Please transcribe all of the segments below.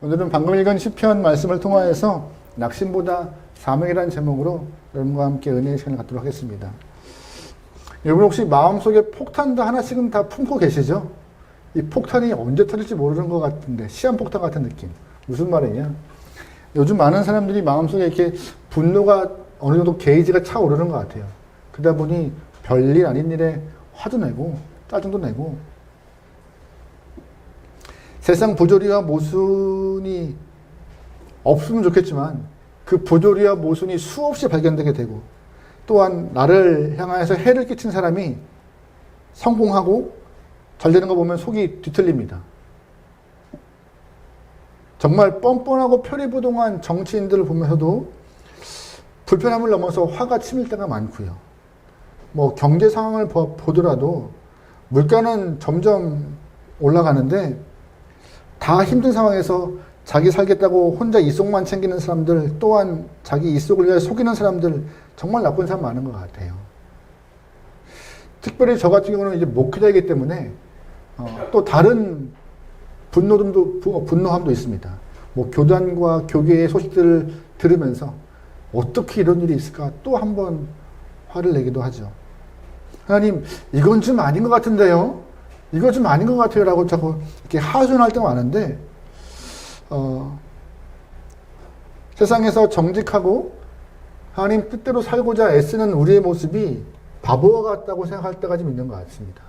오늘은 방금 읽은 시편 말씀을 통하여서 낙심보다 사명이라는 제목으로 여러분과 함께 은혜의 시간을 갖도록 하겠습니다. 여러분 혹시 마음속에 폭탄도 하나씩은 다 품고 계시죠? 이 폭탄이 언제 터질지 모르는 것 같은데 시한폭탄 같은 느낌. 무슨 말이냐? 요즘 많은 사람들이 마음속에 이렇게 분노가 어느 정도 게이지가 차오르는 것 같아요. 그러다 보니 별일 아닌 일에 화도 내고 짜증도 내고 세상 부조리와 모순이 없으면 좋겠지만 그 부조리와 모순이 수없이 발견되게 되고 또한 나를 향하여서 해를 끼친 사람이 성공하고 잘 되는 거 보면 속이 뒤틀립니다. 정말 뻔뻔하고 표리부동한 정치인들을 보면서도 불편함을 넘어서 화가 치밀 때가 많고요. 뭐 경제 상황을 보더라도 물가는 점점 올라가는데 다 힘든 상황에서 자기 살겠다고 혼자 이속만 챙기는 사람들, 또한 자기 이속을 위해 속이는 사람들, 정말 나쁜 사람 많은 것 같아요. 특별히 저 같은 경우는 이제 목회자이기 때문에 또 다른 분노함도 있습니다. 뭐 교단과 교계의 소식들을 들으면서 어떻게 이런 일이 있을까 또 한 번 화를 내기도 하죠. 하나님, 이건 좀 아닌 것 같은데요? 이거 좀 아닌 것 같아요 라고 자꾸 이렇게 하소연할 때가 많은데 세상에서 정직하고 하나님 뜻대로 살고자 애쓰는 우리의 모습이 바보와 같다고 생각할 때가 좀 있는 것 같습니다.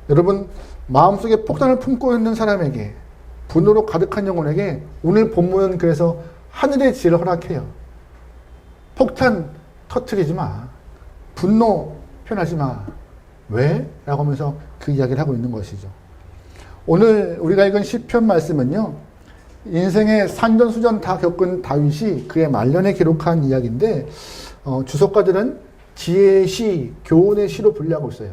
여러분, 마음속에 폭탄을 품고 있는 사람에게, 분노로 가득한 영혼에게 오늘 본문은 그래서 하늘의 지혜를 허락해요. 폭탄 터뜨리지 마. 분노 표현하지 마. 왜? 라고 하면서 그 이야기를 하고 있는 것이죠. 오늘 우리가 읽은 시편 말씀은요, 인생의 산전수전 다 겪은 다윗이 그의 말년에 기록한 이야기인데 주석가들은 지혜의 시, 교훈의 시로 분류하고 있어요.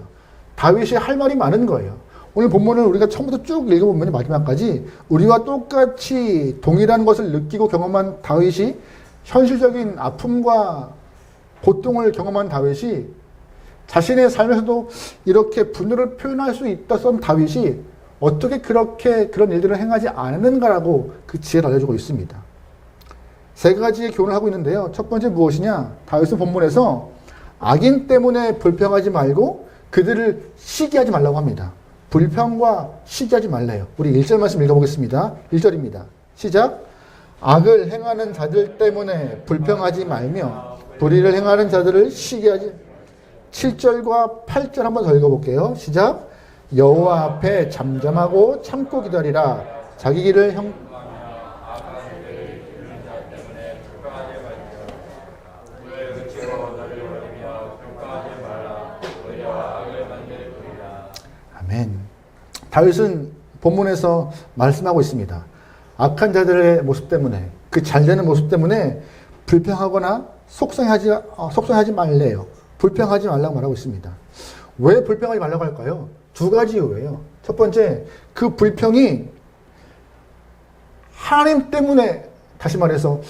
다윗이 할 말이 많은 거예요. 오늘 본문을 우리가 처음부터 쭉 읽어보면 마지막까지 우리와 똑같이 동일한 것을 느끼고 경험한 다윗이, 현실적인 아픔과 고통을 경험한 다윗이 자신의 삶에서도 이렇게 분노를 표현할 수 있었던 다윗이 어떻게 그렇게 그런 일들을 행하지 않았는가라고 그 지혜를 알려주고 있습니다. 세 가지의 교훈을 하고 있는데요. 첫 번째 무엇이냐? 다윗은 본문에서 악인 때문에 불평하지 말고 그들을 시기하지 말라고 합니다. 불평과 시기하지 말래요. 우리 1절 말씀 읽어보겠습니다. 1절입니다. 시작. 악을 행하는 자들 때문에 불평하지 말며 불의를 행하는 자들을 시기하지. 7절과 8절 한번 더 읽어볼게요. 시작. 여호와 앞에 잠잠하고 참고 기다리라. 자기 길을 아멘. 다윗은 본문에서 말씀하고 있습니다. 악한 자들의 모습 때문에, 그 잘되는 모습 때문에 불평하거나 속상하지 말래요. 불평하지 말라고 말하고 있습니다. 왜 불평하지 말라고 할까요? 두 가지 이유예요. 첫 번째, 그 불평이 하나님 때문에, 다시 말해서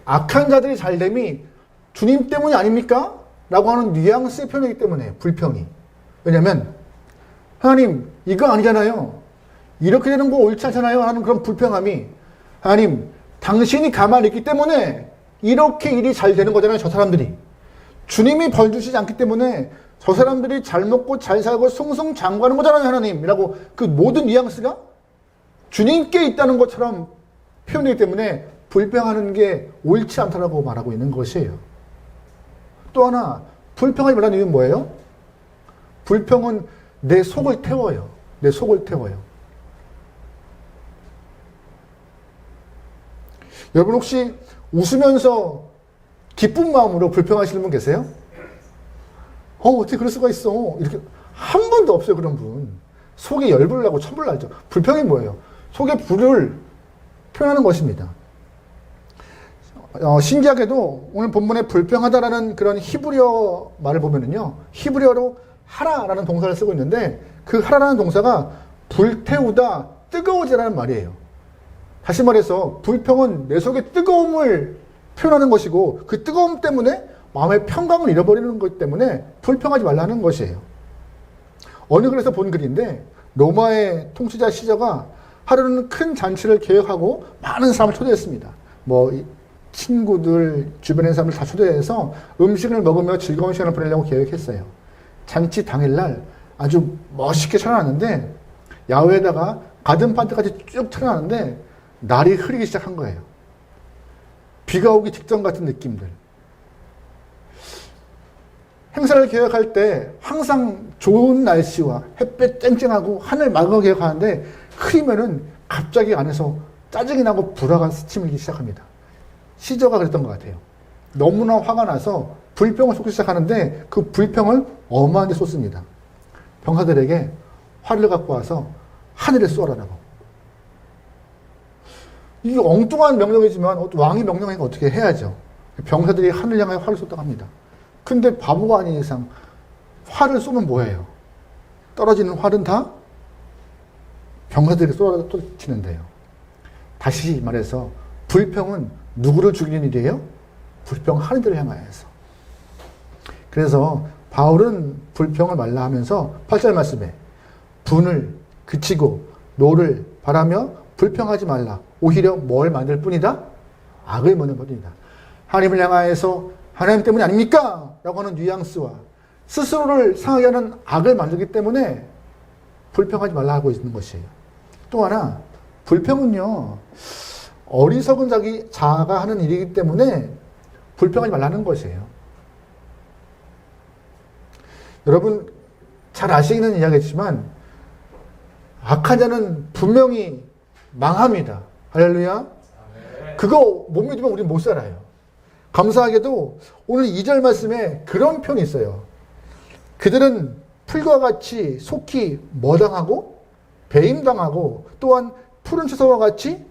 악한 자들이 잘됨이 주님 때문이 아닙니까? 라고 하는 뉘앙스의 표현이기 때문에 불평이. 왜냐하면 하나님, 이거 아니잖아요. 이렇게 되는 거 옳지 않잖아요 하는 그런 불평함이, 하나님, 당신이 가만히 있기 때문에 이렇게 일이 잘 되는 거잖아요. 저 사람들이. 주님이 벌 주시지 않기 때문에 저 사람들이 잘 먹고 잘 살고 승승장구하는 거잖아요, 하나님이라고 그 모든 뉘앙스가 주님께 있다는 것처럼 표현되기 때문에 불평하는 게 옳지 않다라고 말하고 있는 것이에요. 또 하나, 불평하지 말라는 이유는 뭐예요? 불평은 내 속을 태워요. 내 속을 태워요. 여러분 혹시 웃으면서 기쁜 마음으로 불평하시는 분 계세요? 어떻게 그럴 수가 있어? 이렇게 한 분도 없어요, 그런 분. 속에 열불을 나고 천불을 나죠. 불평이 뭐예요? 속에 불을 표현하는 것입니다. 신기하게도 오늘 본문에 불평하다라는 그런 히브리어 말을 보면은요, 히브리어로 하라라는 동사를 쓰고 있는데 그 하라라는 동사가 불태우다, 뜨거워지라는 말이에요. 다시 말해서 불평은 내 속의 뜨거움을 표현하는 것이고 그 뜨거움 때문에 마음의 평강을 잃어버리는 것 때문에 불평하지 말라는 것이에요. 어느 글에서 본 글인데 로마의 통치자 시저가 하루는 큰 잔치를 계획하고 많은 사람을 초대했습니다. 친구들, 주변의 사람을 다 초대해서 음식을 먹으며 즐거운 시간을 보내려고 계획했어요. 잔치 당일날 아주 멋있게 차려놨는데 야외에다가 가든파트까지 쭉 차려놨는데 날이 흐리기 시작한 거예요. 비가 오기 직전 같은 느낌들. 행사를 계획할 때 항상 좋은 날씨와 햇볕 쨍쨍하고 하늘 맑은 거 계획하는데 흐리면은 갑자기 안에서 짜증이 나고 불화가 스치밀기 시작합니다. 시저가 그랬던 것 같아요. 너무나 화가 나서 불평을 쏟기 시작하는데 그 불평을 어마하게 쏟습니다. 병사들에게 활을 갖고 와서 하늘에 쏘아라라고. 이게 엉뚱한 명령이지만 왕이 명령하니까 어떻게 해야죠. 병사들이 하늘 향해 활을 쏟다고 합니다. 근데 바보가 아닌 이상 활을 쏘면 뭐예요? 떨어지는 활은 다 병사들에게 쏟아지는데요. 다시 말해서 불평은 누구를 죽이는 일이에요? 불평 하늘들을 향하여서. 그래서 바울은 불평을 말라 하면서 8절 말씀에 분을 그치고 노를 바라며 불평하지 말라. 오히려 뭘 만들 뿐이다? 악을 만들 뿐이다. 하나님을 향하여서 하나님 때문이 아닙니까? 라고 하는 뉘앙스와 스스로를 상하게 하는 악을 만들기 때문에 불평하지 말라 하고 있는 것이에요. 또 하나, 불평은요, 어리석은 자가 하는 일이기 때문에 불평하지 말라는 것이에요. 여러분, 잘 아시는 이야기지만, 악한 자는 분명히 망합니다. 할렐루야. 그거 못 믿으면 우리는 못 살아요. 감사하게도 오늘 2절 말씀에 그런 표현이 있어요. 그들은 풀과 같이 속히 뭐당하고 배임당하고 또한 푸른 채소와 같이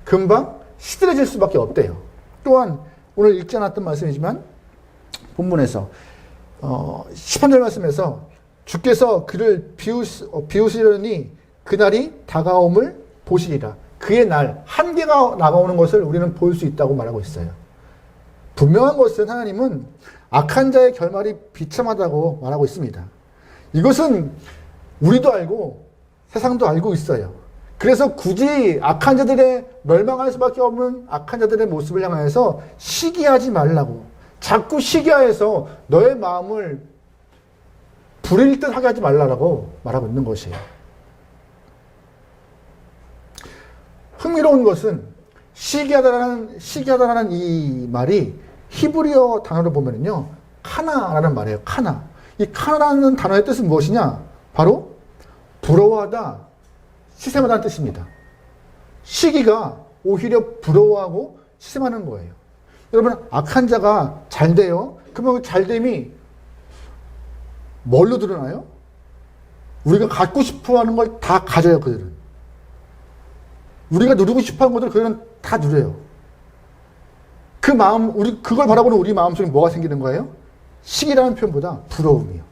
금방 시들해질 수밖에 없대요. 또한 오늘 읽지 않았던 말씀이지만 본문에서 13절 말씀에서 주께서 그를 비우시려니 그날이 다가옴을 보시리라. 그의 날, 한계가 나가오는 것을 우리는 볼 수 있다고 말하고 있어요. 분명한 것은 하나님은 악한 자의 결말이 비참하다고 말하고 있습니다. 이것은 우리도 알고 세상도 알고 있어요. 그래서 굳이 악한 자들의 멸망할 수밖에 없는 악한 자들의 모습을 향해서 시기하지 말라고, 자꾸 시기하여서 너의 마음을 불일 듯 하게 하지 말라고 말하고 있는 것이에요. 흥미로운 것은 시기하다라는 이 말이 히브리어 단어로 보면요, 카나라는 말이에요. 카나. 이 카나라는 단어의 뜻은 무엇이냐? 바로 부러워하다, 시샘하다는 뜻입니다. 시기가 오히려 부러워하고 시샘하는 거예요. 여러분, 악한 자가 잘 돼요? 그러면 그 잘됨이 뭘로 드러나요? 우리가 갖고 싶어 하는 걸 다 가져요, 그들은. 우리가 누리고 싶어 하는 것들 그들은 다 누려요. 그 마음, 그걸 바라보는 우리 마음속에 뭐가 생기는 거예요? 시기라는 표현보다 부러움이요.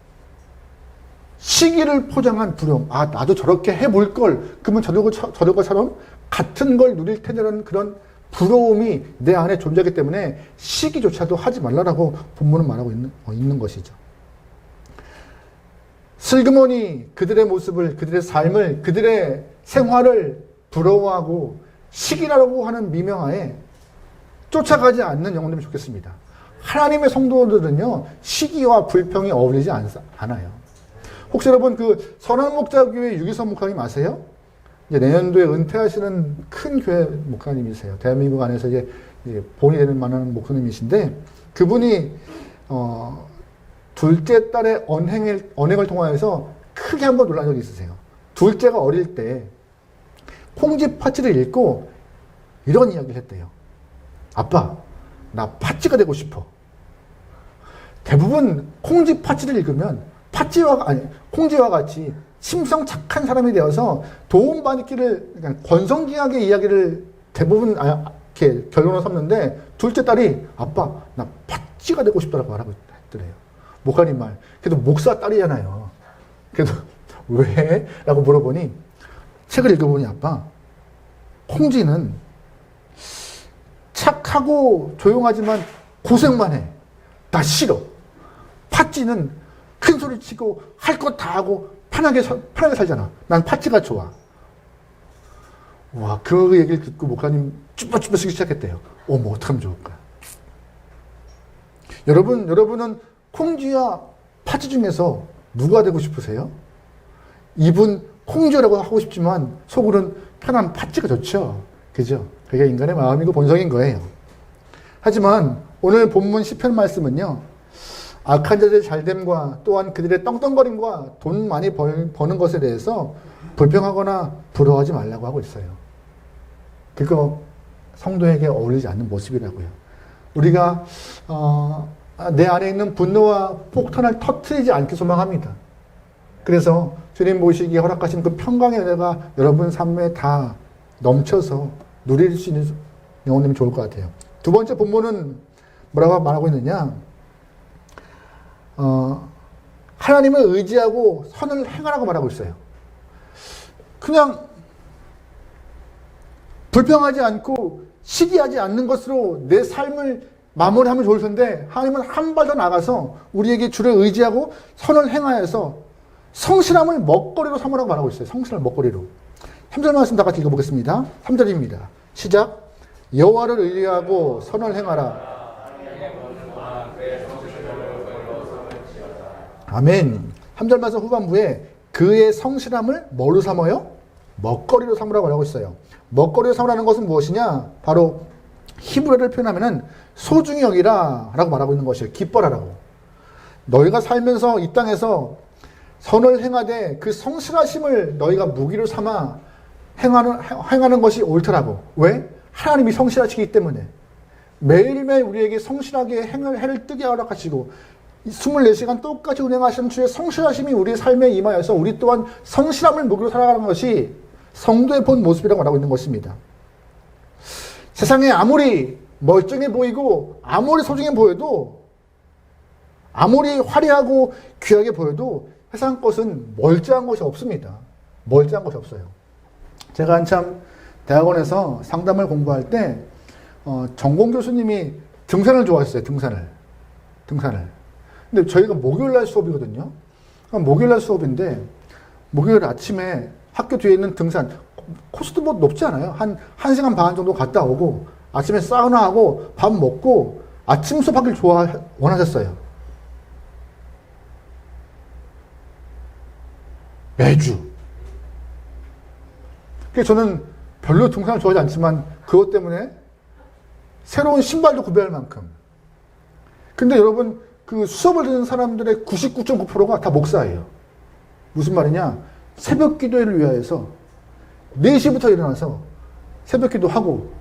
시기를 포장한 부러움. 아, 나도 저렇게 해볼 걸. 그러면 저들과처럼 같은 걸 누릴 텐데라는 그런 부러움이 내 안에 존재하기 때문에 시기조차도 하지 말라라고 본문은 말하고 있는 것이죠. 슬그머니 그들의 모습을, 그들의 삶을, 그들의 생활을 부러워하고 시기라고 하는 미명하에 쫓아가지 않는 영혼들이 좋겠습니다. 하나님의 성도들은요, 시기와 불평이 어울리지 않아요. 혹시 여러분 그 선한목자교회 유기선 목사님 아세요? 이제 내년도에 은퇴하시는 큰 교회 목사님이세요. 대한민국 안에서 이제 본이 되는 만한 목사님이신데, 그분이 둘째 딸의 언행을 통하여서 크게 한번 놀란 적이 있으세요. 둘째가 어릴 때 콩쥐 파찌를 읽고 이런 이야기를 했대요. 아빠, 나 파찌가 되고 싶어. 대부분 콩쥐 파찌를 읽으면 콩쥐와 같이 심성 착한 사람이 되어서 도움받기를, 그러니까 권성징악의 이야기를 대부분 이렇게 결론을 삼는데, 둘째 딸이 아빠, 나 파찌가 되고 싶다라고 말하고 했더래요. 목사님 말. 그래도 목사 딸이잖아요. 그래도 왜? 라고 물어보니 책을 읽어보니 아빠, 콩쥐는 착하고 조용하지만 고생만 해. 나 싫어. 팥쥐는 큰 소리 치고 할 것 다 하고 편하게 살잖아. 난 팥쥐가 좋아. 와, 그 얘기를 듣고 목사님 쭈뼛쭈뼛 쓰기 시작했대요. 어머, 어떡하면 좋을까? 여러분은 콩쥐와 파쥐 중에서 누가 되고 싶으세요? 입은 콩쥐라고 하고 싶지만 속으로는 편한 파쥐가 좋죠. 그죠? 그게 인간의 마음이고 본성인 거예요. 하지만 오늘 본문 시편 말씀은요, 악한 자들의 잘됨과 또한 그들의 떵떵거림과 돈 많이 버는 것에 대해서 불평하거나 부러워하지 말라고 하고 있어요. 그거 성도에게 어울리지 않는 모습이라고요. 우리가 내 안에 있는 분노와 폭탄을 터뜨리지 않기 소망합니다. 그래서 주님 모시기에 허락하신 그 평강의 은혜가 여러분 삶에 다 넘쳐서 누릴 수 있는 영혼님이 좋을 것 같아요. 두 번째 본문은 뭐라고 말하고 있느냐? 하나님을 의지하고 선을 행하라고 말하고 있어요. 그냥 불평하지 않고 시기하지 않는 것으로 내 삶을 마무리하면 좋을 텐데 하나님은 한 발 더 나가서 우리에게 주를 의지하고 선을 행하여서 성실함을 먹거리로 삼으라고 말하고 있어요. 성실함을 먹거리로. 3절 말씀 다 같이 읽어보겠습니다. 3절입니다. 시작. 여호와를 의지하고 선을 행하라. 아멘. 3절 말씀 후반부에 그의 성실함을 뭐로 삼아요? 먹거리로 삼으라고 말하고 있어요. 먹거리로 삼으라는 것은 무엇이냐? 바로 히브리어를 표현하면은 소중히 여기라 라고 말하고 있는 것이에요. 기뻐라라고. 너희가 살면서 이 땅에서 선을 행하되 그 성실하심을 너희가 무기로 삼아 행하는 것이 옳더라고. 왜? 하나님이 성실하시기 때문에. 매일매일 우리에게 성실하게 해를 뜨게 허락하시고 24시간 똑같이 운행하시는 주의 성실하심이 우리의 삶에 임하여서 우리 또한 성실함을 무기로 살아가는 것이 성도의 본 모습이라고 말하고 있는 것입니다. 세상에 아무리 멀쩡해 보이고 아무리 소중해 보여도 아무리 화려하고 귀하게 보여도 세상 것은 멀쩡한 것이 없습니다. 멀쩡한 것이 없어요. 제가 한참 대학원에서 상담을 공부할 때 전공 교수님이 등산을 좋아했어요. 등산을. 근데 저희가 목요일날 수업이거든요. 목요일날 수업인데 목요일 아침에 학교 뒤에 있는 등산 코스도 뭐 높지 않아요. 한 1시간 반 정도 갔다 오고 아침에 사우나하고 밥 먹고 아침 수업하기를 원하셨어요. 매주. 그래서 저는 별로 등산을 좋아하지 않지만 그것 때문에 새로운 신발도 구매할 만큼. 근데 여러분 그 수업을 듣는 사람들의 99.9%가 다 목사예요. 무슨 말이냐? 새벽 기도회를 위하여서 4시부터 일어나서 새벽 기도하고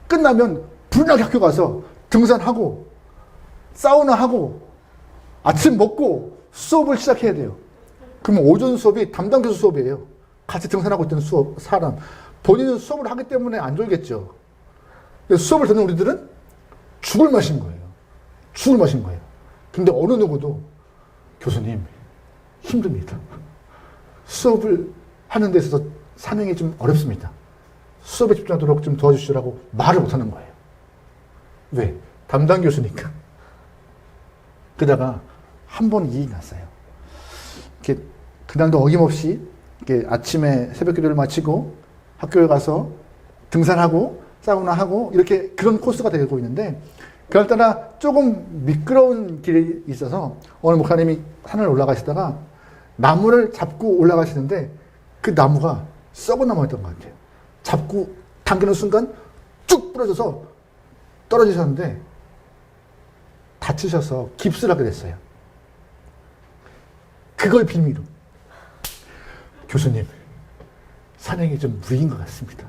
끝나면 불나게 학교 가서 등산하고 사우나하고 아침 먹고 수업을 시작해야 돼요. 그러면 오전 수업이 담당 교수 수업이에요. 같이 등산하고 있던 사람. 본인은 수업을 하기 때문에 안 졸겠죠. 수업을 듣는 우리들은 죽을 맛인 거예요. 근데 어느 누구도 교수님 힘듭니다. 수업을 하는 데 있어서 사명이 좀 어렵습니다. 수업에 집중하도록 좀 도와주시라고 말을 못하는 거예요. 왜? 담당 교수니까. 그러다가 한 번 이익이 났어요. 이렇게 그날도 어김없이 이렇게 아침에 새벽 기도를 마치고 학교에 가서 등산하고 사우나하고 이렇게 그런 코스가 되고 있는데 그날따라 조금 미끄러운 길이 있어서 어느 목사님이 산을 올라가시다가 나무를 잡고 올라가시는데 그 나무가 썩은 나무였던 것 같아요. 잡고 당기는 순간 쭉 부러져서 떨어지셨는데 다치셔서 깁스를 하게 됐어요. 그걸 빌미로 교수님 산행이 좀 무리인 것 같습니다.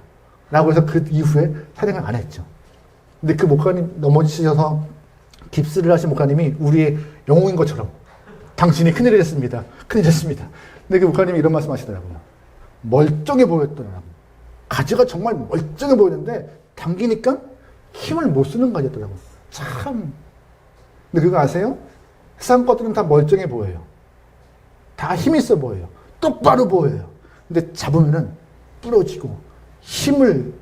라고 해서 그 이후에 산행을 안 했죠. 근데 그 목사님 넘어지셔서 깁스를 하신 목사님이 우리의 영웅인 것처럼 당신이 큰일을 했습니다. 큰일 했습니다. 근데 그 목사님이 이런 말씀 하시더라고요. 멀쩡해 보였더라고요. 가지가 정말 멀쩡해 보이는데 당기니까 힘을 못 쓰는 가지였더라고요. 참. 근데 그거 아세요? 세상 것들은 다 멀쩡해 보여요. 다 힘 있어 보여요. 똑바로 보여요. 근데 잡으면은 부러지고 힘을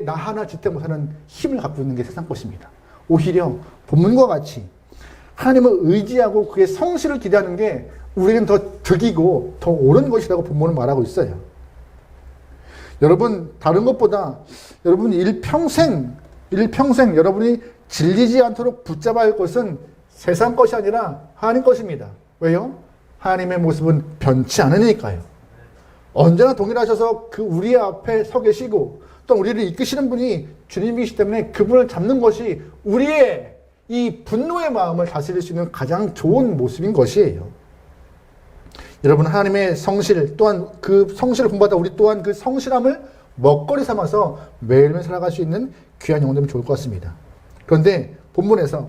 나 하나 지태 못하는 힘을 갖고 있는 게 세상 것입니다. 오히려 본문과 같이 하나님을 의지하고 그의 성실을 기대하는 게 우리는 더 득이고 더 옳은 것이라고 본문은 말하고 있어요. 여러분, 다른 것보다 여러분 일평생 여러분이 질리지 않도록 붙잡아야 할 것은 세상 것이 아니라 하나님 것입니다. 왜요? 하나님의 모습은 변치 않으니까요. 언제나 동일하셔서 그 우리 앞에 서 계시고 또 우리를 이끄시는 분이 주님이시기 때문에 그분을 잡는 것이 우리의 이 분노의 마음을 다스릴 수 있는 가장 좋은 모습인 것이에요. 여러분, 하나님의 성실 또한 그 성실을 공부하다 우리 또한 그 성실함을 먹거리 삼아서 매일매일 살아갈 수 있는 귀한 영혼 되면 좋을 것 같습니다. 그런데 본문에서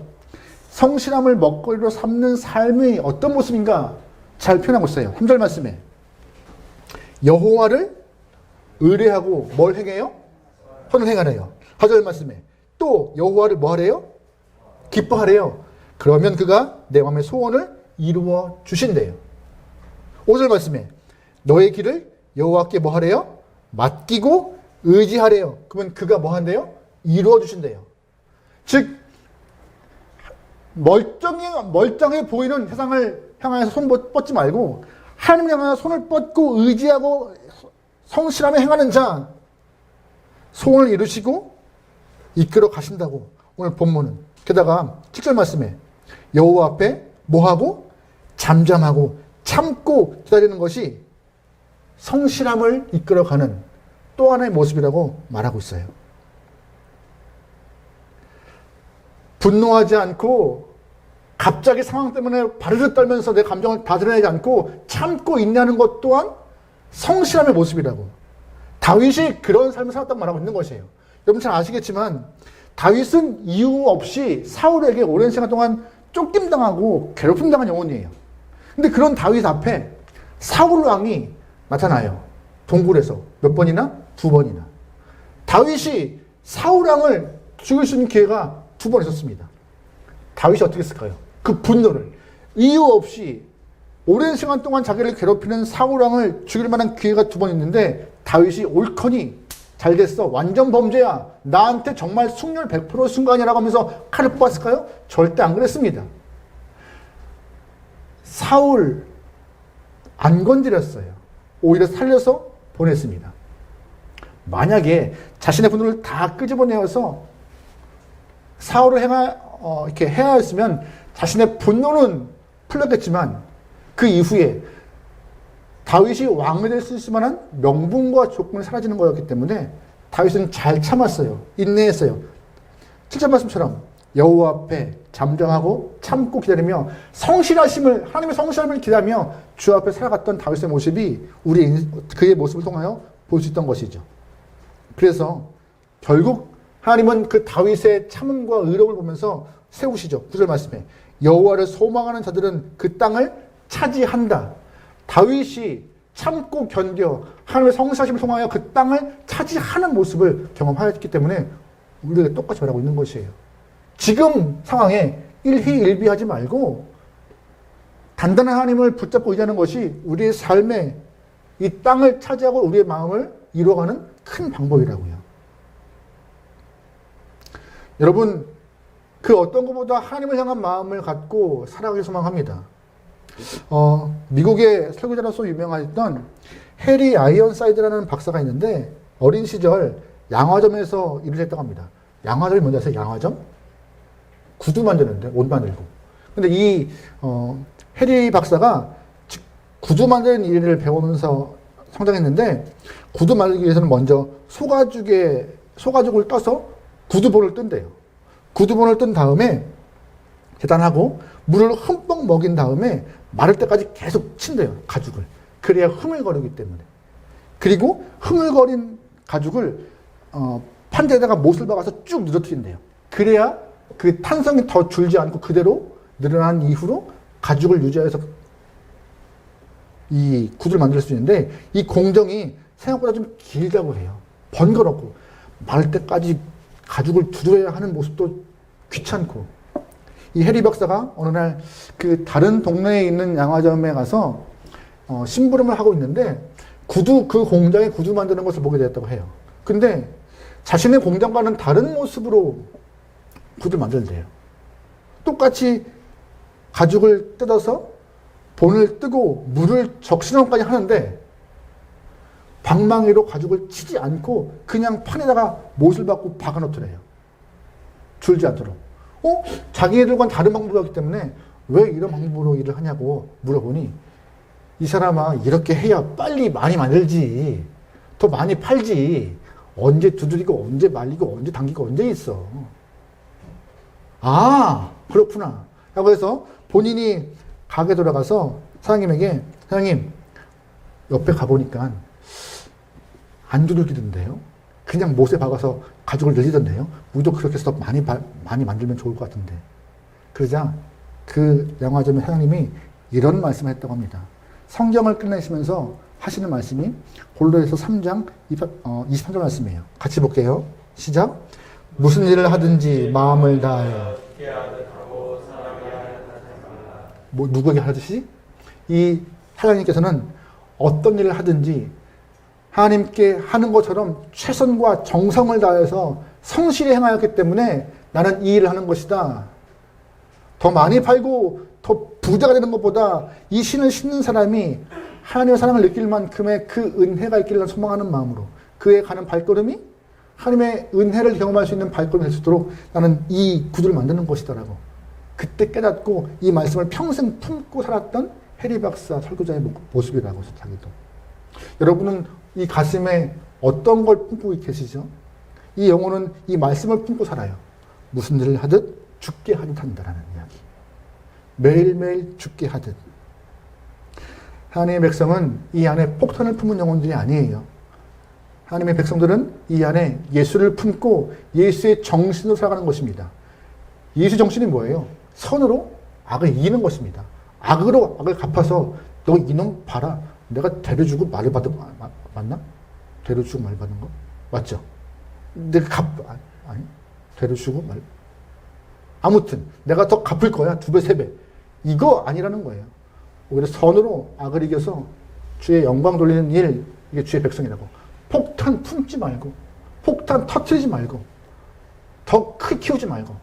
성실함을 먹거리로 삼는 삶이 어떤 모습인가 잘 표현하고 있어요. 3절 말씀에 여호와를 의뢰하고 뭘 행해요? 선을 행하래요. 4절 말씀에 또 여호와를 뭐 하래요? 기뻐하래요. 그러면 그가 내 마음의 소원을 이루어 주신대요. 5절 말씀에 너의 길을 여호와께 뭐 하래요? 맡기고 의지하래요. 그러면 그가 뭐 한대요? 이루어 주신대요. 즉 멀쩡해 보이는 세상을 향해서 손 뻗지 말고 하나님을 향하여 손을 뻗고 의지하고 성실함에 행하는 자 소원을 이루시고 이끌어 가신다고 오늘 본문은. 게다가 7절 말씀에 여호와 앞에 뭐하고? 잠잠하고 참고 기다리는 것이 성실함을 이끌어가는 또 하나의 모습이라고 말하고 있어요. 분노하지 않고 갑자기 상황 때문에 바르르 떨면서 내 감정을 다 드러내지 않고 참고 인내하는 것 또한 성실함의 모습이라고. 다윗이 그런 삶을 살았다고 말하고 있는 것이에요. 여러분 잘 아시겠지만 다윗은 이유 없이 사울에게 오랜 시간 동안 쫓김당하고 괴롭힘당한 영혼이에요. 근데 그런 다윗 앞에 사울 왕이 나타나요. 동굴에서 몇 번이나? 2번이나. 다윗이 사울 왕을 죽일 수 있는 기회가 2번 있었습니다. 다윗이 어떻게 했을까요? 그 분노를 이유 없이 오랜 시간 동안 자기를 괴롭히는 사울 왕을 죽일 만한 기회가 2번 있는데 다윗이 옳거니 잘 됐어. 완전 범죄야. 나한테 정말 승률 100% 순간이라고 하면서 칼을 뽑았을까요? 절대 안 그랬습니다. 사울 안 건드렸어요. 오히려 살려서 보냈습니다. 만약에 자신의 분노를 다 끄집어내어서 사울을 이렇게 해야 했으면 자신의 분노는 풀렸겠지만 그 이후에 다윗이 왕이 될 수 있을 만한 명분과 조건이 사라지는 거였기 때문에 다윗은 잘 참았어요. 인내했어요. 7절 말씀처럼 여호와 앞에 잠잠하고 참고 기다리며 하나님의 성실함을 기다리며 주 앞에 살아갔던 다윗의 모습이 그의 모습을 통하여 볼 수 있던 것이죠. 그래서 결국 하나님은 그 다윗의 참음과 의로움을 보면서 세우시죠. 9절 말씀에 여호와를 소망하는 자들은 그 땅을 차지한다. 다윗이 참고 견뎌 하나님의 성실하심을 통하여 그 땅을 차지하는 모습을 경험하였기 때문에 우리에게 똑같이 말하고 있는 것이에요. 지금 상황에 일희일비하지 말고 단단한 하나님을 붙잡고 의지하는 것이 우리의 삶에 이 땅을 차지하고 우리의 마음을 이루어가는 큰 방법이라고요. 여러분, 그 어떤 것보다 하나님을 향한 마음을 갖고 살아가길 소망합니다. 미국의 설교자로서 유명했던 해리 아이언사이드라는 박사가 있는데 어린 시절 양화점에서 일을 했다고 합니다. 양화점이 뭔지 아세요? 양화점? 구두 만드는데, 옷 만들고. 근데 이 해리 박사가 구두 만드는 일을 배우면서 성장했는데 구두 만들기 위해서는 먼저 소가죽을 떠서 구두본을 뜬대요. 구두본을 뜬 다음에 계단하고 물을 흠뻑 먹인 다음에 마를 때까지 계속 친대요. 가죽을. 그래야 흐물거리기 때문에. 그리고 흐물거린 가죽을 판대에다가 못을 박아서 쭉 늘어뜨린대요. 그래야 그 탄성이 더 줄지 않고 그대로 늘어난 이후로 가죽을 유지해서 이 구두를 만들 수 있는데 이 공정이 생각보다 좀 길다고 해요. 번거롭고 마를 때까지 가죽을 두드려야 하는 모습도 귀찮고. 이 해리 박사가 어느 날 그 다른 동네에 있는 양화점에 가서 심부름을 하고 있는데 그 공장에 구두 만드는 것을 보게 되었다고 해요. 근데 자신의 공장과는 다른 모습으로 구두를 만들대요. 똑같이 가죽을 뜯어서 본을 뜨고 물을 적시는까지 하는데 방망이로 가죽을 치지 않고 그냥 판에다가 못을 받고 박아놓더래요. 줄지 않도록. 자기들과는 다른 방법이었기 때문에 왜 이런 방법으로 일을 하냐고 물어보니 이 사람아 이렇게 해야 빨리 많이 만들지. 더 많이 팔지. 언제 두드리고 언제 말리고 언제 당기고 언제 있어. 아 그렇구나. 라고 해서 본인이 가게 돌아가서 사장님에게 사장님 옆에 가보니까 안 두들기던데요. 그냥 못에 박아서 가죽을 늘리던데요. 우리도 그렇게 해서 많이 만들면 좋을 것 같은데. 그러자 그 양화점의 사장님이 이런 말씀을 했다고 합니다. 성경을 끝내시면서 하시는 말씀이 골로새서 3장 23절 말씀이에요. 같이 볼게요. 시작. 무슨 일을 하든지 마음을 다하여 누구에게 하듯이? 이 사장님께서는 어떤 일을 하든지 하나님께 하는 것처럼 최선과 정성을 다해서 성실히 행하였기 때문에 나는 이 일을 하는 것이다. 더 많이 팔고 더 부자가 되는 것보다 이 신을 신는 사람이 하나님의 사랑을 느낄 만큼의 그 은혜가 있기를 소망하는 마음으로 그에 가는 발걸음이 하나님의 은혜를 경험할 수 있는 발걸음이 될 수 있도록 나는 이 구두를 만드는 것이다라고 그때 깨닫고 이 말씀을 평생 품고 살았던 해리 박사 설교자의 모습이라고 자기도. 여러분은 이 가슴에 어떤 걸 품고 계시죠? 이 영혼은 이 말씀을 품고 살아요. 무슨 일을 하듯 죽게 하듯 한다라는 이야기. 매일매일 죽게 하듯. 하나님의 백성은 이 안에 폭탄을 품은 영혼들이 아니에요. 하나님의 백성들은 이 안에 예수를 품고 예수의 정신으로 살아가는 것입니다. 예수 정신이 뭐예요? 선으로 악을 이기는 것입니다. 악으로 악을 갚아서 너 이놈 봐라. 내가 대를 주고 말을 받은 거 맞나? 대를 주고 말 받은 거? 맞죠? 내가 아니 대를 주고 말 아무튼 내가 더 갚을 거야. 2배, 3배. 이거 아니라는 거예요. 오히려 선으로 악을 이겨서 주의 영광 돌리는 일, 이게 주의 백성이라고. 폭탄 품지 말고, 폭탄 터뜨리지 말고, 더 크게 키우지 말고.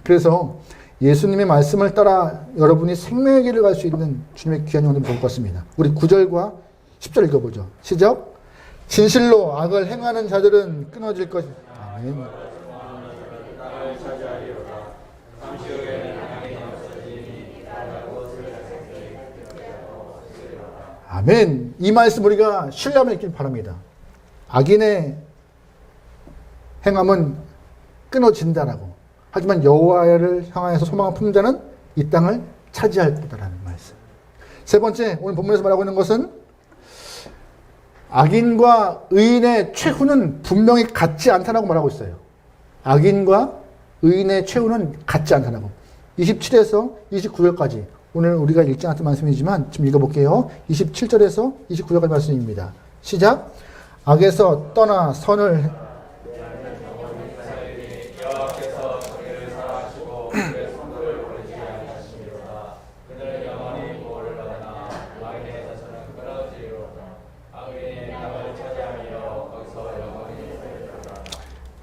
그래서 예수님의 말씀을 따라 여러분이 생명의 길을 갈 수 있는 주님의 귀한 영혼들이 볼 것 같습니다. 우리 9절과 10절 읽어보죠. 시작. 진실로 악을 행하는 자들은 끊어질 것이다. 아멘. 아멘. 이 말씀 우리가 신뢰하며 읽길 바랍니다. 악인의 행함은 끊어진다라고. 하지만 여호와를 향하여서 소망을 품는 자는 이 땅을 차지할 거다라는 말씀. 세 번째, 오늘 본문에서 말하고 있는 것은 악인과 의인의 최후는 분명히 같지 않다라고 말하고 있어요. 악인과 의인의 최후는 같지 않다라고. 27에서 29절까지 오늘 우리가 읽지 않았던 말씀이지만 지금 읽어볼게요. 27절에서 29절까지 말씀입니다. 시작. 악에서 떠나 선을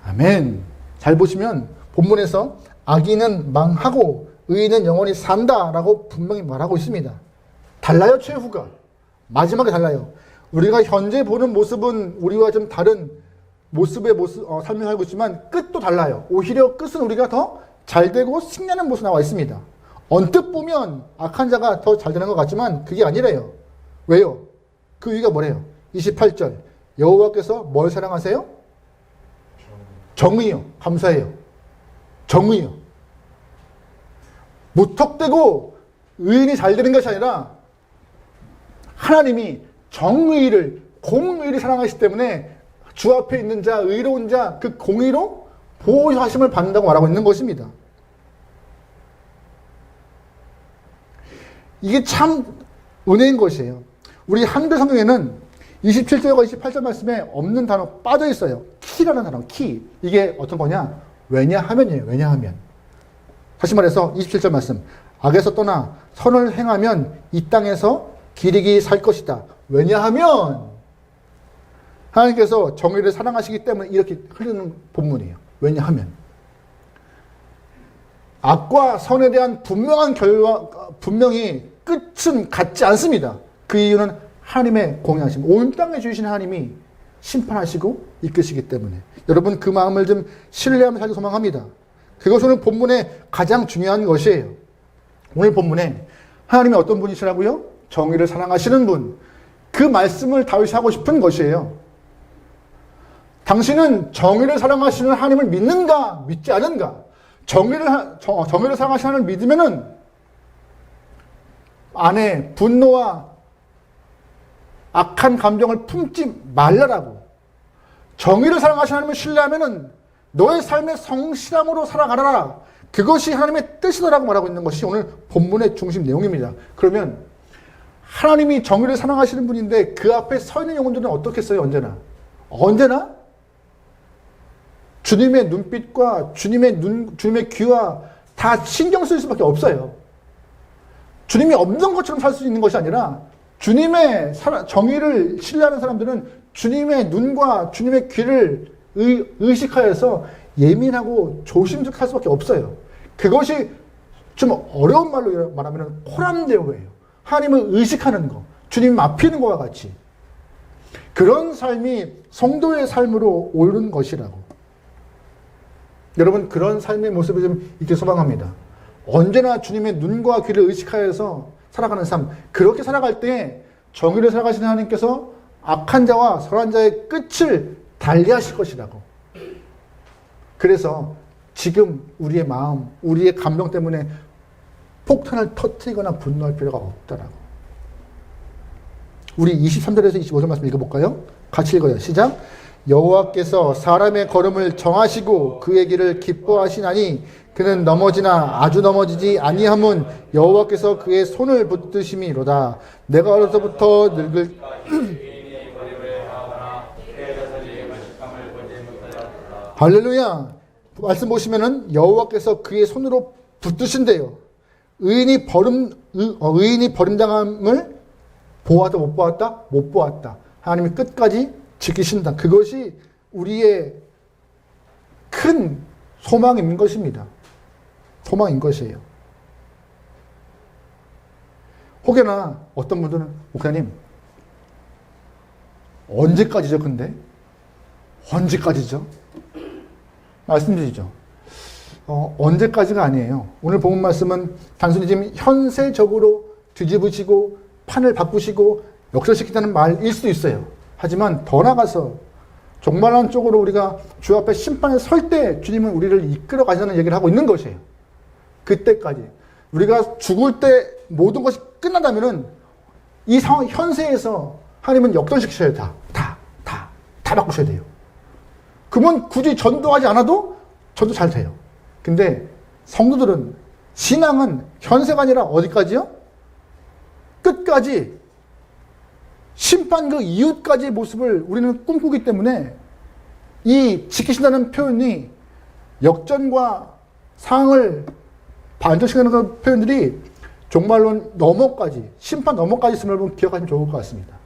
아멘. 잘 보시면 본문에서 악인은 망하고 의인은 영원히 산다라고 분명히 말하고 있습니다. 달라요, 최후가. 마지막에 달라요. 우리가 현재 보는 모습은 우리와 좀 다른 모습의 삶을 살고 있지만 끝도 달라요. 오히려 끝은 우리가 더 잘되고 승리하는 모습 나와 있습니다. 언뜻 보면 악한 자가 더 잘되는 것 같지만 그게 아니래요. 왜요? 그 이유가 뭐래요? 28절. 여호와께서 뭘 사랑하세요? 정의요. 감사해요. 정의요. 무턱대고 의인이 잘 되는 것이 아니라 하나님이 정의를, 공의를 사랑하시기 때문에 주 앞에 있는 자, 의로운 자, 그 공의로 보호하심을 받는다고 말하고 있는 것입니다. 이게 참 은혜인 것이에요. 우리 한글 성경에는 27절과 28절 말씀에 없는 단어 빠져 있어요. 키라는 단어, 키. 이게 어떤 거냐? 왜냐하면이에요. 왜냐하면. 다시 말해서 27절 말씀. 악에서 떠나 선을 행하면 이 땅에서 기르기 살 것이다. 왜냐하면 하나님께서 정의를 사랑하시기 때문에 이렇게 흐르는 본문이에요. 왜냐하면 악과 선에 대한 분명한 결과, 분명히 끝은 같지 않습니다. 그 이유는 하나님의 공의하심, 온 땅에 주신 하나님이 심판하시고 이끄시기 때문에 여러분 그 마음을 좀 신뢰하며 살기 소망합니다. 그것이 오늘 본문의 가장 중요한 것이에요. 오늘 본문에 하나님이 어떤 분이시라고요? 정의를 사랑하시는 분. 그 말씀을 다윗이 하고 싶은 것이에요. 당신은 정의를 사랑하시는 하나님을 믿는가 믿지 않은가? 정의를 사랑하시는 하나님을 믿으면은 안에 분노와 악한 감정을 품지 말라라고. 정의를 사랑하시는 하나님을 신뢰하면은 너의 삶의 성실함으로 살아가라. 그것이 하나님의 뜻이다라고 말하고 있는 것이 오늘 본문의 중심 내용입니다. 그러면 하나님이 정의를 사랑하시는 분인데 그 앞에 서 있는 영혼들은 어떻겠어요? 언제나 주님의 눈빛과 주님의 귀와 다 신경 쓸 수밖에 없어요. 주님이 없는 것처럼 살 수 있는 것이 아니라 주님의 정의를 신뢰하는 사람들은 주님의 눈과 주님의 귀를 의식하여서 예민하고 조심스럽게 살 수밖에 없어요. 그것이 좀 어려운 말로 말하면 호람대오예요. 하나님을 의식하는 거, 주님 앞에 있는 것과 같이. 그런 삶이 성도의 삶으로 옳은 것이라고. 여러분 그런 삶의 모습을 좀 있게 소망합니다. 언제나 주님의 눈과 귀를 의식하여서 살아가는 삶, 그렇게 살아갈 때 정의를 살아가시는 하나님께서 악한 자와 선한 자의 끝을 달리하실 것이라고. 그래서 지금 우리의 마음, 우리의 감정 때문에 폭탄을 터뜨리거나 분노할 필요가 없다라고. 우리 23절에서 25절 말씀 읽어볼까요? 같이 읽어요. 시작. 여호와께서 사람의 걸음을 정하시고 그의 길을 기뻐하시나니 그는 넘어지나 아주 넘어지지 아니함은 여호와께서 그의 손을 붙드심이로다. 내가 어려서부터 늙을 할렐루야. 말씀 보시면은 여호와께서 그의 손으로 붙드신대요. 의인이 버림당함을 보았다 못 보았다? 못 보았다. 하나님이 끝까지 지키신다. 그것이 우리의 큰 소망인 것입니다. 소망인 것이에요. 혹여나 어떤 분들은 목사님 언제까지죠? 근데 언제까지죠? 말씀드리죠. 언제까지가 아니에요. 오늘 본 말씀은 단순히 지금 현세적으로 뒤집으시고 판을 바꾸시고 역설시키다는 말일 수도 있어요. 하지만 더 나가서 종말한 쪽으로 우리가 주 앞에 심판에 설 때 주님은 우리를 이끌어 가시는 얘기를 하고 있는 것이에요. 그때까지 우리가 죽을 때 모든 것이 끝난다면은 이 상황 현세에서 하나님은 역전시키셔야 다 바꾸셔야 돼요. 그러면 굳이 전도하지 않아도 전도 잘 돼요. 근데 성도들은 신앙은 현세가 아니라 어디까지요? 끝까지 심판 그 이웃까지의 모습을 우리는 꿈꾸기 때문에 이 지키신다는 표현이 역전과 상을 반전시키는 그 표현들이 종말론 너머까지 심판 너머까지 있음을 여러분 기억하시면 좋을 것 같습니다.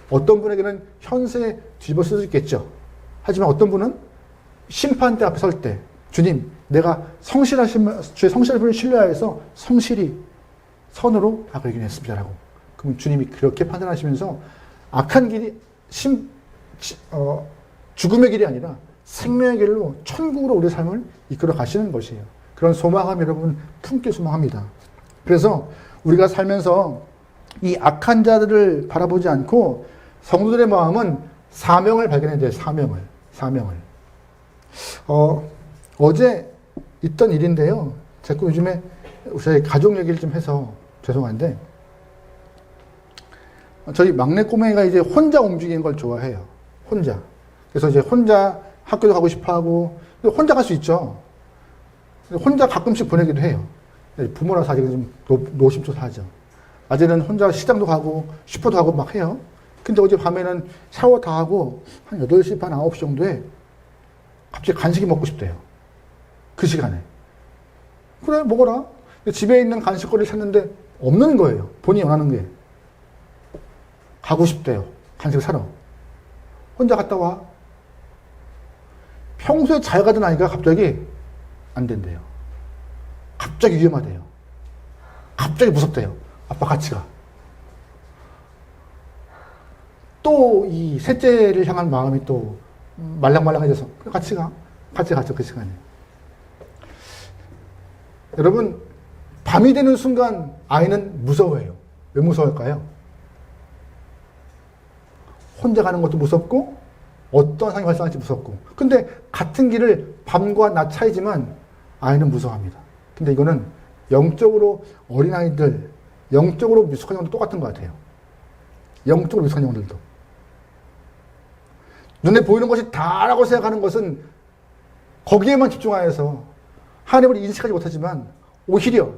어떤 분에게는 현세에 뒤집어 쓸 수 있겠죠. 하지만 어떤 분은 심판대 앞에 설 때 주님 내가 주의 성실한 분을 신뢰하여서 성실히 선으로 악을 이겨냈습니다라고. 그럼 주님이 그렇게 판단하시면서 악한 길이 죽음의 길이 아니라 생명의 길로 천국으로 우리의 삶을 이끌어 가시는 것이에요. 그런 소망함 여러분 품게 소망합니다. 그래서 우리가 살면서 이 악한 자들을 바라보지 않고 성도들의 마음은 사명을 발견해야 돼요. 사명을. 어제 있던 일인데요. 자꾸 요즘에 저희 가족 얘기를 좀 해서 죄송한데 저희 막내 꼬맹이가 이제 혼자 움직이는 걸 좋아해요. 혼자. 그래서 이제 혼자 학교도 가고 싶어 하고 혼자 갈 수 있죠. 혼자 가끔씩 보내기도 해요. 부모라서 아직은 좀 노심초사하죠. 낮에는 혼자 시장도 가고 슈퍼도 가고 막 해요. 근데 어제 밤에는 샤워 다 하고 한 8시 반 9시 정도에 갑자기 간식이 먹고 싶대요. 그 시간에. 그래 먹어라. 집에 있는 간식거리를 샀는데 없는 거예요. 본인이 원하는 게. 가고 싶대요. 간식을 사러. 혼자 갔다 와. 평소에 잘 가던 아이가 갑자기 안 된대요. 갑자기 위험하대요. 갑자기 무섭대요. 아빠 같이 가. 또 이 셋째를 향한 마음이 또 말랑말랑해져서 같이 가죠, 그 시간에. 여러분, 밤이 되는 순간 아이는 무서워해요. 왜 무서워할까요? 혼자 가는 것도 무섭고 어떤 상황이 발생할지 무섭고. 근데 같은 길을 밤과 낮 차이지만 아이는 무서워합니다. 근데 이거는 영적으로 어린아이들, 영적으로 미숙한 영들도 똑같은 것 같아요. 영적으로 미숙한 영들도. 눈에 보이는 것이 다라고 생각하는 것은 거기에만 집중하여서 하나님을 인식하지 못하지만 오히려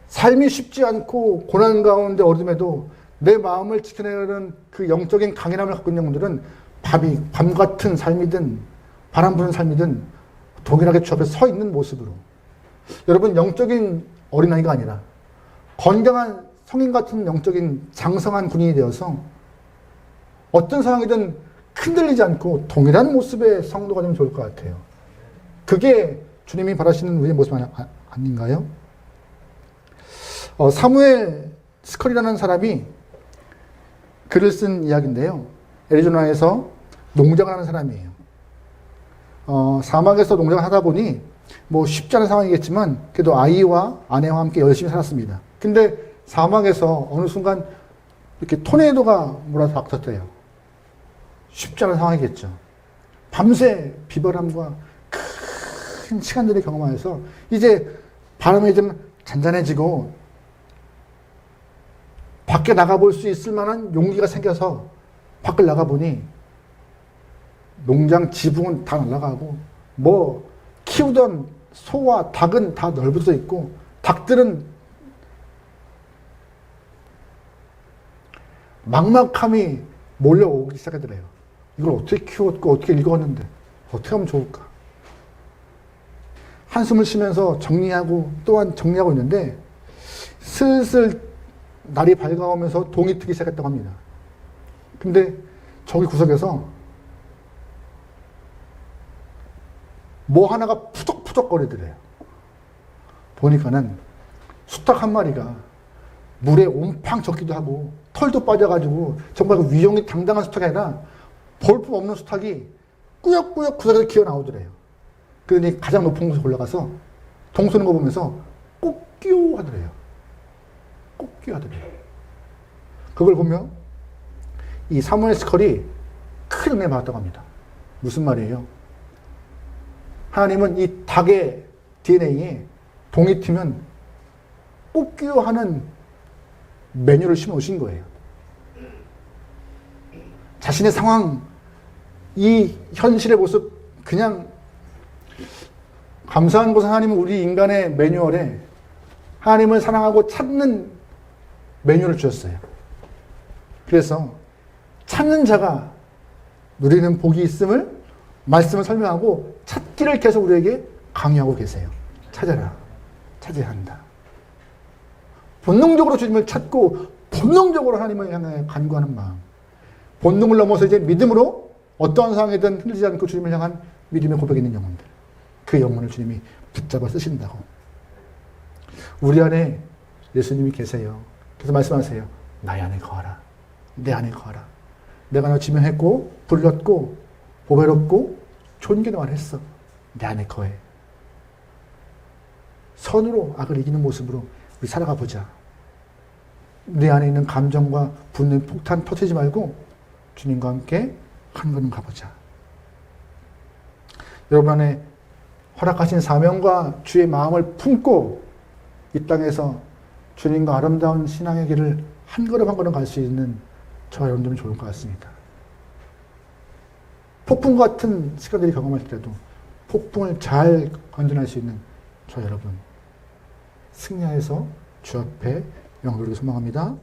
삶이 쉽지 않고 고난 가운데 어둠에도 내 마음을 지켜내는 그 영적인 강인함을 갖고 있는 영들은 밤 같은 삶이든 바람 부는 삶이든 동일하게 주 앞에 서 있는 모습으로. 여러분, 영적인 어린아이가 아니라 건강한 성인 같은 영적인 장성한 군인이 되어서 어떤 상황이든 흔들리지 않고 동일한 모습의 성도가 되면 좋을 것 같아요. 그게 주님이 바라시는 우리의 모습 아닌가요? 사무엘 스컬이라는 사람이 글을 쓴 이야기인데요. 애리조나에서 농장을 하는 사람이에요. 사막에서 농장을 하다 보니 뭐 쉽지 않은 상황이겠지만 그래도 아이와 아내와 함께 열심히 살았습니다. 근데 사막에서 어느 순간 이렇게 토네이도가 몰아닥쳤대요. 쉽지 않은 상황이겠죠. 밤새 비바람과 큰 시간들을 경험하여서 이제 바람이 좀 잔잔해지고 밖에 나가볼 수 있을 만한 용기가 생겨서 밖을 나가보니 농장 지붕은 다 날아가고 뭐 키우던 소와 닭은 다 널브러져 있고 닭들은 막막함이 몰려오기 시작하더래요. 이걸 어떻게 키웠고 어떻게 읽었는데 어떻게 하면 좋을까? 한숨을 쉬면서 정리하고 또한 정리하고 있는데 슬슬 날이 밝아오면서 동이 트기 시작했다고 합니다. 근데 저기 구석에서 뭐 하나가 푸적푸적 거리더래요. 보니까는 수탉 한 마리가 물에 옴팡 젖기도 하고 털도 빠져가지고 정말 그 위용이 당당한 수탉이 아니라 볼품 없는 수탉이 꾸역꾸역 구석에서 기어 나오더래요. 그러니 가장 높은 곳에 올라가서 동 쏘는 거 보면서 꼭끼요 하더래요. 꼭끼요 하더래요. 그걸 보면 이 사무엘 스컬이 큰 은혜 받았다고 합니다. 무슨 말이에요? 하나님은 이 닭의 DNA에 동이 튀면 꼭끼요 하는 메뉴를 심어 오신 거예요. 자신의 상황, 이 현실의 모습, 그냥 감사한 것은 하나님은 우리 인간의 매뉴얼에 하나님을 사랑하고 찾는 매뉴얼을 주셨어요. 그래서 찾는 자가 누리는 복이 있음을 말씀을 설명하고 찾기를 계속 우리에게 강요하고 계세요. 찾아라. 찾아야 한다. 본능적으로 주님을 찾고 본능적으로 하나님을 향해 간구하는 마음. 본능을 넘어서 이제 믿음으로 어떠한 상황이든 흔들리지 않고 주님을 향한 믿음의 고백이 있는 영혼들. 그 영혼을 주님이 붙잡아 쓰신다고. 우리 안에 예수님이 계세요. 그래서 말씀하세요. 나의 안에 거하라. 내 안에 거하라. 내가 너 지명했고 불렀고 보배롭고 존귀도 말했어. 내 안에 거해. 선으로 악을 이기는 모습으로 우리 살아가 보자. 내 안에 있는 감정과 분노의 폭탄 터뜨리지 말고 주님과 함께 한 걸음 가보자. 여러분 안에 허락하신 사명과 주의 마음을 품고 이 땅에서 주님과 아름다운 신앙의 길을 한 걸음 한 걸음 갈 수 있는 저와 여러분들은 좋을 것 같습니다. 폭풍 같은 시간들이 경험할 때라도 폭풍을 잘 건져낼 수 있는 저 여러분 승리하여서 주 앞에 영광을 소망합니다.